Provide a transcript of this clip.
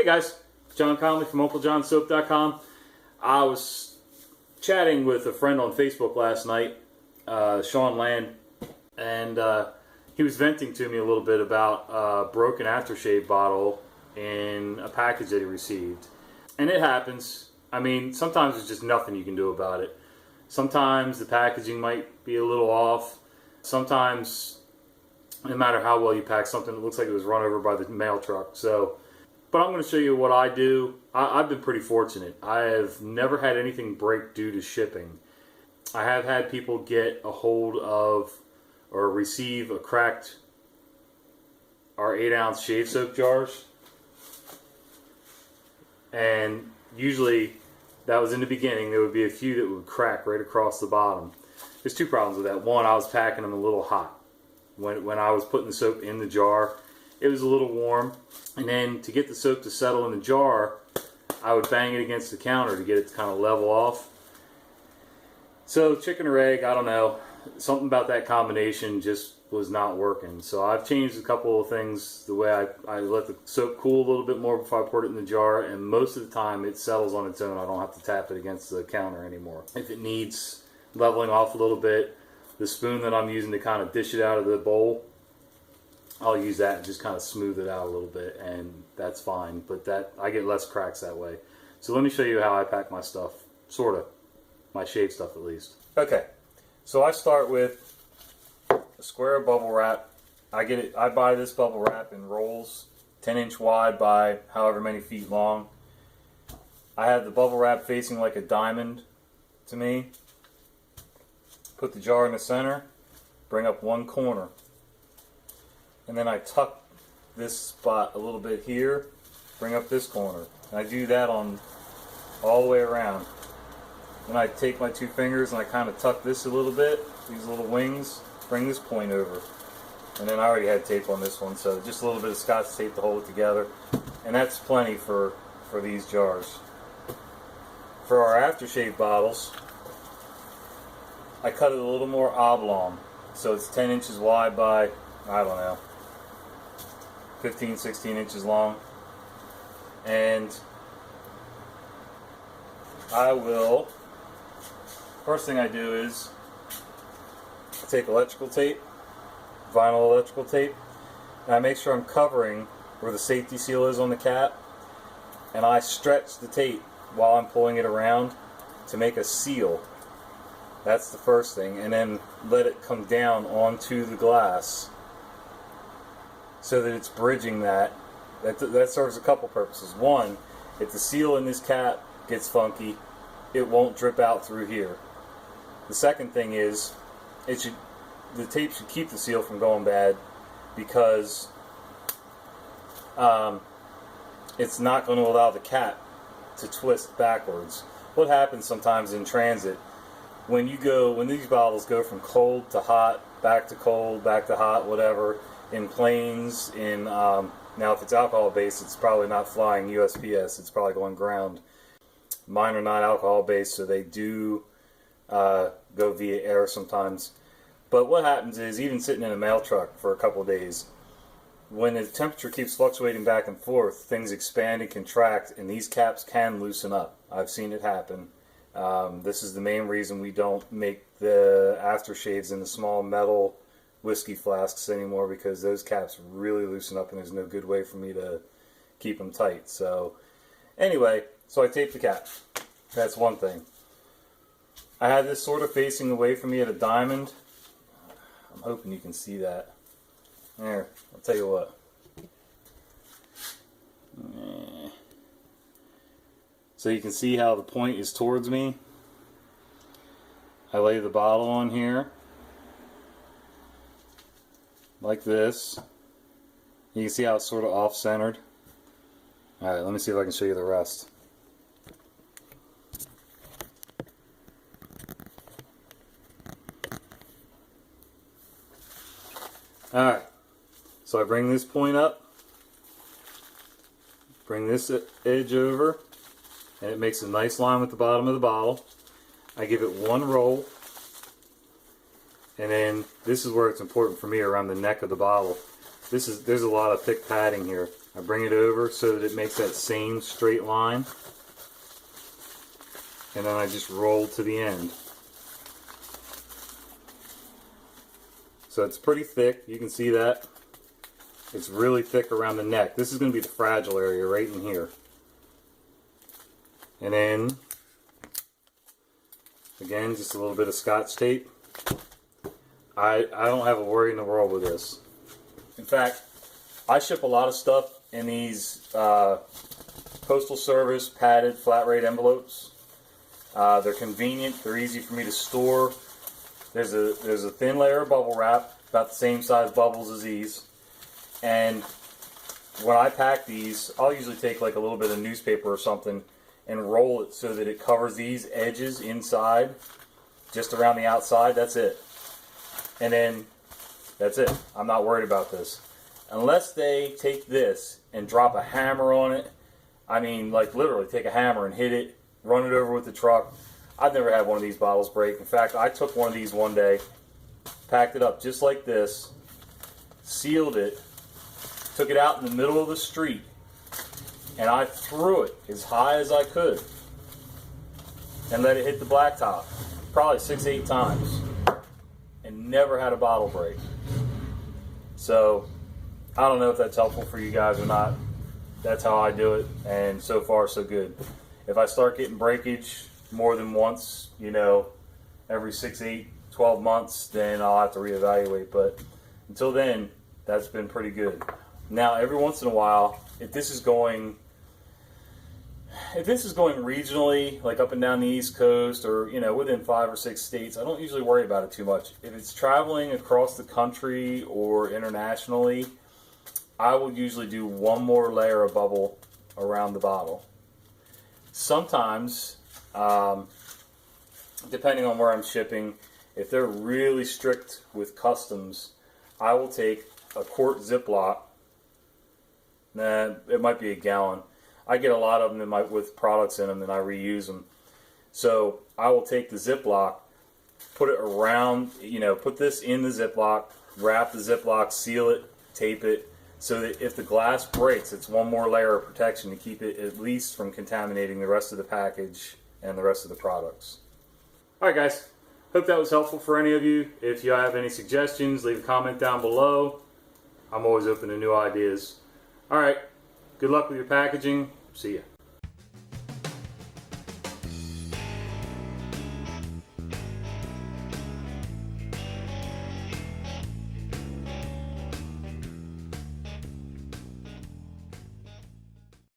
Hey guys, John Conley from UncleJohnSoap.com. I was chatting with a friend on Facebook last night, Sean Land, and he was venting to me a little bit about a broken aftershave bottle in a package that he received. And it happens. I mean, sometimes there's just nothing you can do about it. Sometimes the packaging might be a little off. Sometimes, no matter how well you pack something, it looks like it was run over by the mail truck. But I'm going to show you what I do. I've been pretty fortunate. I have never had anything break due to shipping. I have had people get a hold of or receive a cracked our 8-ounce shave soap jars. And usually that was in the beginning. There would be a few that would crack right across the bottom. There's two problems with that. One, I was packing them a little hot. When I was putting the soap in the jar, it was a little warm. And then to get the soap to settle in the jar, I would bang it against the counter to get it to kind of level off. So chicken or egg, I don't know. Something about that combination just was not working. So I've changed a couple of things. The way I let the soap cool a little bit more before I pour it in the jar. And most of the time it settles on its own. I don't have to tap it against the counter anymore. If it needs leveling off a little bit, the spoon that I'm using to kind of dish it out of the bowl, I'll use that and just kind of smooth it out a little bit, and that's fine. But I get less cracks that way. So let me show you how I pack my stuff, sort of, my shave stuff at least. Okay, so I start with a square of bubble wrap. I buy this bubble wrap in rolls, 10-inch wide by however many feet long. I have the bubble wrap facing like a diamond to me. Put the jar in the center, bring up one corner. And then I tuck this spot a little bit here, bring up this corner. And I do that on all the way around. Then I take my two fingers and I kind of tuck this a little bit, these little wings, bring this point over. And then I already had tape on this one, so just a little bit of Scotch tape to hold it together. And that's plenty for these jars. For our aftershave bottles, I cut it a little more oblong. So it's 10 inches wide by, I don't know, 15, 16 inches long. And I will, first thing I do is I take electrical tape, vinyl electrical tape, and I make sure I'm covering where the safety seal is on the cap, and I stretch the tape while I'm pulling it around to make a seal. That's the first thing, and then let it come down onto the glass so that it's bridging that. That serves a couple purposes. One, if the seal in this cap gets funky, it won't drip out through here. The second thing is, the tape should keep the seal from going bad, because it's not going to allow the cap to twist backwards. What happens sometimes in transit, when these bottles go from cold to hot, back to cold, back to hot, whatever, in planes, now if it's alcohol based, it's probably not flying USPS, it's probably going ground. Mine are not alcohol based, so they do go via air sometimes. But what happens is, even sitting in a mail truck for a couple of days, when the temperature keeps fluctuating back and forth, things expand and contract, and these caps can loosen up. I've seen it happen. This is the main reason we don't make the aftershaves in the small metal whiskey flasks anymore, because those caps really loosen up and there's no good way for me to keep them tight. So anyway, so I tape the cap. That's one thing. I have this sort of facing away from me at a diamond. I'm hoping you can see that. There, I'll tell you what. So you can see how the point is towards me. I lay the bottle on here like this. You can see how it's sort of off-centered. Alright, let me see if I can show you the rest. Alright, so I bring this point up, bring this edge over, and it makes a nice line with the bottom of the bottle. I give it one roll, and then this is where it's important for me, around the neck of the bottle. There's a lot of thick padding here. I bring it over so that it makes that same straight line. And then I just roll to the end. So it's pretty thick, you can see that. It's really thick around the neck. This is going to be the fragile area right in here. And then, again, just a little bit of Scotch tape. I don't have a worry in the world with this. In fact, I ship a lot of stuff in these Postal Service padded flat rate envelopes. They're convenient, they're easy for me to store. There's a thin layer of bubble wrap, about the same size bubbles as these. And when I pack these, I'll usually take like a little bit of newspaper or something and roll it so that it covers these edges inside, just around the outside. That's it. And then that's it. I'm not worried about this. Unless they take this and drop a hammer on it, I mean, like literally take a hammer and hit it, run it over with the truck. I've never had one of these bottles break. In fact, I took one of these one day, packed it up just like this, sealed it, took it out in the middle of the street, and I threw it as high as I could and let it hit the blacktop probably 6-8 times and never had a bottle break. So I don't know if that's helpful for you guys or not. That's how I do it, and so far so good. If I start getting breakage more than once, you know, every 6, 8, 12 months, then I'll have to reevaluate. But until then, that's been pretty good. Now, every once in a while, if this is going regionally, like up and down the East Coast, or you know, within 5 or 6 states, I don't usually worry about it too much. If it's traveling across the country or internationally, I will usually do one more layer of bubble around the bottle. Sometimes, depending on where I'm shipping, if they're really strict with customs, I will take a quart Ziploc. Nah, it might be a gallon. I get a lot of them with products in them, and I reuse them. So I will take the Ziploc, put it around, you know, put this in the Ziploc, wrap the Ziploc, seal it, tape it, so that if the glass breaks, it's one more layer of protection to keep it at least from contaminating the rest of the package and the rest of the products. Alright guys, hope that was helpful for any of you. If you have any suggestions, leave a comment down below. I'm always open to new ideas. Alright, good luck with your packaging. See ya.